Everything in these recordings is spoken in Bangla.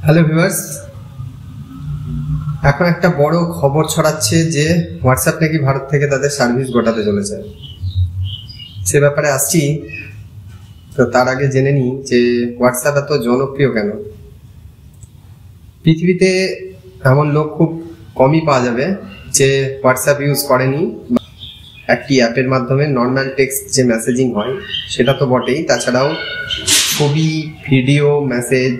হ্যালো ভিউয়ার্স, এখন একটা বড় খবর ছড়াচ্ছে যে হোয়াটসঅ্যাপ নাকি ভারত থেকে তাদের সার্ভিস গোটাতে চলেছে। সে ব্যাপারে আসছি। তো তার আগে জেনে নিই যে হোয়াটসঅ্যাপ এত জনপ্রিয় কেন। পৃথিবীতে এমন লোক খুব কমই পাওয়া যাবে যে হোয়াটসঅ্যাপ ইউজ করেনি। একটি অ্যাপের মাধ্যমে নর্মাল টেক্সট যে মেসেজিং হয় সেটা তো বটেই, তাছাড়াও ছবি, ভিডিও, মেসেজ,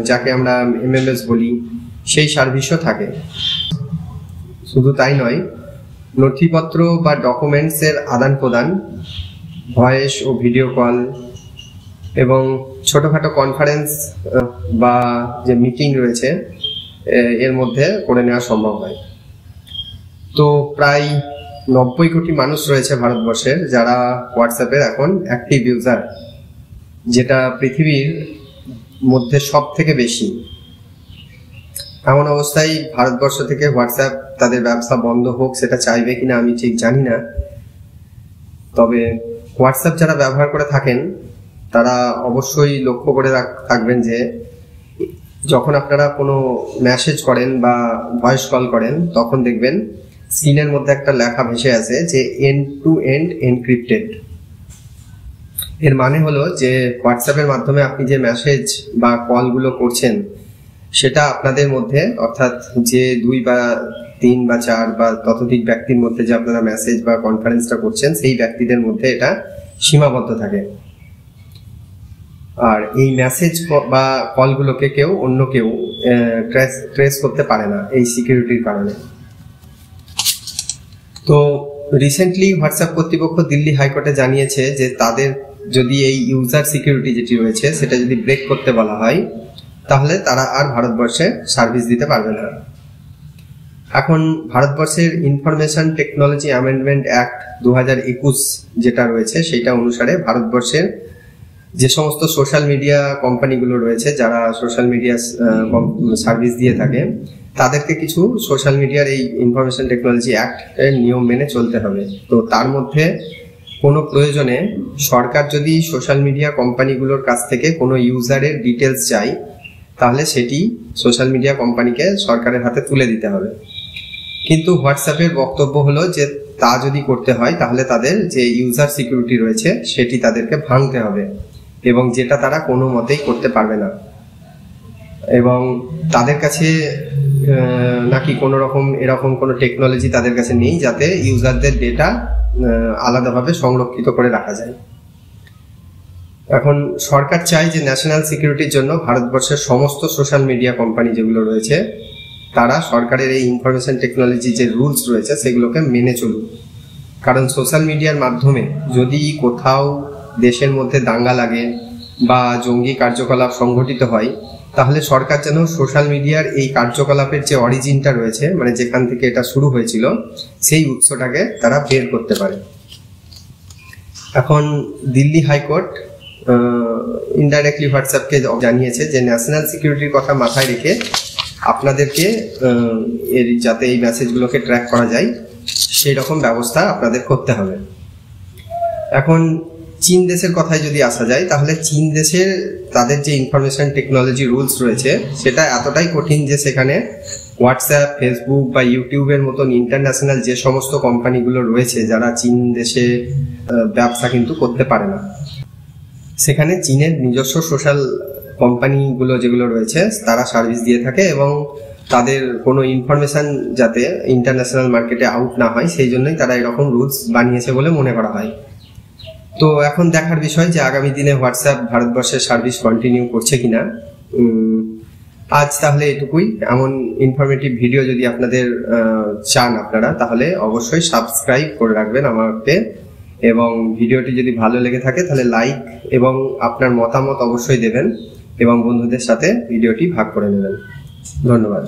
যাকে আমরা MMS বলি, সেই সার্ভিসও থাকে। শুধু তাই নয়, নথিপত্র বা ডকুমেন্টসের আদান প্রদান, ভয়েস ও ভিডিও কল এবং ছোটোখাটো কনফারেন্স বা যে মিটিং রয়েছে এর মধ্যে করে নেওয়া সম্ভব হয়। তো প্রায় 90 কোটি মানুষ রয়েছে ভারতবর্ষের যারা হোয়াটসঅ্যাপের এখন অ্যাক্টিভ ইউজার, যেটা পৃথিবীর মধ্যে সব থেকে বেশি। এমন অবস্থায় ভারতবর্ষ থেকে হোয়াটসঅ্যাপ তাদের ব্যবসা বন্ধ হোক সেটা চাইবে কিনা আমি ঠিক জানি না। তবে হোয়াটসঅ্যাপ যারা ব্যবহার করে থাকেন তারা অবশ্যই লক্ষ্য করে থাকবেন যে যখন আপনারা কোনো মেসেজ করেন বা ভয়েস কল করেন তখন দেখবেন স্ক্রিনের মধ্যে একটা লেখা ভেসে আছে যে এন্ড টু এন্ড এনক্রিপ্টেড। এর মানে হলো যে হোয়াটসঅ্যাপের মাধ্যমে আপনি যে মেসেজ বা কলগুলো করছেন সেটা আপনাদের মধ্যে, অর্থাৎ যে 2 বা 3 বা 4 বা ততোধিক ব্যক্তির মধ্যে যে আপনারা মেসেজ বা কনফারেন্সটা করছেন সেই ব্যক্তিদের মধ্যে এটা সীমাবদ্ধ থাকে। আর এই মেসেজ বা কলগুলোকে অন্য কেউ ট্রেস করতে পারে না এই সিকিউরিটির কারণে। তো রিসেন্টলি হোয়াটসঅ্যাপ কর্তৃপক্ষ দিল্লি হাইকোর্টে জানিয়েছে যে তাদের যদি এই ইউজার সিকিউরিটি যেটি রয়েছে সেটা যদি ব্রেক করতে বলা হয় তাহলে তারা আর ভারতবর্ষে সার্ভিস দিতে পারবে না। এখন ভারতবর্ষের ইনফরমেশন টেকনোলজি অ্যামেন্ডমেন্ট অ্যাক্ট 2021 যেটা রয়েছে সেটা অনুসারে ভারতবর্ষের যে সমস্ত সোশ্যাল মিডিয়া কোম্পানিগুলো রয়েছে যারা সোশ্যাল মিডিয়া সার্ভিস দিয়ে থাকে তাদেরকে কিছু সোশ্যাল মিডিয়ার এই ইনফরমেশন টেকনোলজি অ্যাক্ট এর নিয়ম মেনে চলতে হবে। তো তার মধ্যে কোনো প্রয়োজনে সরকার যদি সোশ্যাল মিডিয়া কোম্পানিগুলোর কাছ থেকে কোনো ইউজারের ডিটেলস চায় তাহলে সেটি সোশ্যাল মিডিয়া কোম্পানিকে সরকারের হাতে তুলে দিতে হবে। কিন্তু হোয়াটসঅ্যাপের বক্তব্য হলো যে তা যদি করতে হয় তাহলে তাদের যে ইউজার সিকিউরিটি রয়েছে সেটি তাদেরকে ভাঙতে হবে এবং যেটা তারা কোনো মতেই করতে পারবে না। এবং তাদের কাছে নাকি কোনো রকম এরকম কোনো টেকনোলজি তাদের কাছে নেই যাতে ইউজারদের ডেটা আলাদাভাবে সংরক্ষিত করে রাখা যায়। এখন সরকার চায় যে ন্যাশনাল সিকিউরিটির জন্য ভারতবর্ষের সমস্ত সোশ্যাল মিডিয়া কোম্পানি যেগুলো রয়েছে তারা সরকারের এই ইনফরমেশন টেকনোলজি যে রুলস রয়েছে সেগুলোকে মেনে চলুক। কারণ সোশ্যাল মিডিয়ার মাধ্যমে যদি কোথাও দেশের মধ্যে দাঙ্গা লাগে বা জঙ্গি কার্যকলাপ সংঘটিত হয় তাহলে সরকার যেন সোশ্যাল মিডিয়ার এই কার্যকলাপের যে অরিজিনটা রয়েছে, মানে যেখান থেকে এটা শুরু হয়েছিল, সেই উৎসটাকে তারা বের করতে পারে। এখন দিল্লি হাইকোর্ট ইনডাইরেক্টলি হোয়াটসঅ্যাপকে জানিয়েছে যে ন্যাশনাল সিকিউরিটির কথা মাথায় রেখে আপনাদেরকে এর যাতে এই মেসেজগুলোকে ট্র্যাক করা যায় সেই রকম ব্যবস্থা আপনাদের করতে হবে। এখন চীন দেশের কথায় যদি আসা যায় তাহলে চীন দেশের তাদের যে ইনফরমেশন টেকনোলজি রুলস রয়েছে সেটা এতটাই কঠিন যে সেখানে হোয়াটসঅ্যাপ, ফেসবুক বা ইউটিউবের মতন ইন্টারন্যাশনাল যে সমস্ত কোম্পানিগুলো রয়েছে যারা চীন দেশে ব্যবসা কিন্তু করতে পারে না। সেখানে চীনের নিজস্ব সোশ্যাল কোম্পানিগুলো যেগুলো রয়েছে তারা সার্ভিস দিয়ে থাকে এবং তাদের কোনো ইনফরমেশন যাতে ইন্টারন্যাশনাল মার্কেটে আউট না হয় সেই জন্যই তারা এরকম রুলস বানিয়েছে বলে মনে করা হয়। তো এখন দেখার বিষয় যে আগামী দিনে হোয়াটসঅ্যাপ ভারতবর্ষের সার্ভিস কন্টিনিউ করছে কিনা। আজ তাহলে এটুকুই। এমন ইনফরমেটিভ ভিডিও যদি আপনাদের চান আপনারা তাহলে অবশ্যই সাবস্ক্রাইব করে রাখবেন আমাকে, এবং ভিডিওটি যদি ভালো লেগে থাকে তাহলে লাইক এবং আপনার মতামত অবশ্যই দেবেন এবং বন্ধুদের সাথে ভিডিওটি ভাগ করে নেবেন। ধন্যবাদ।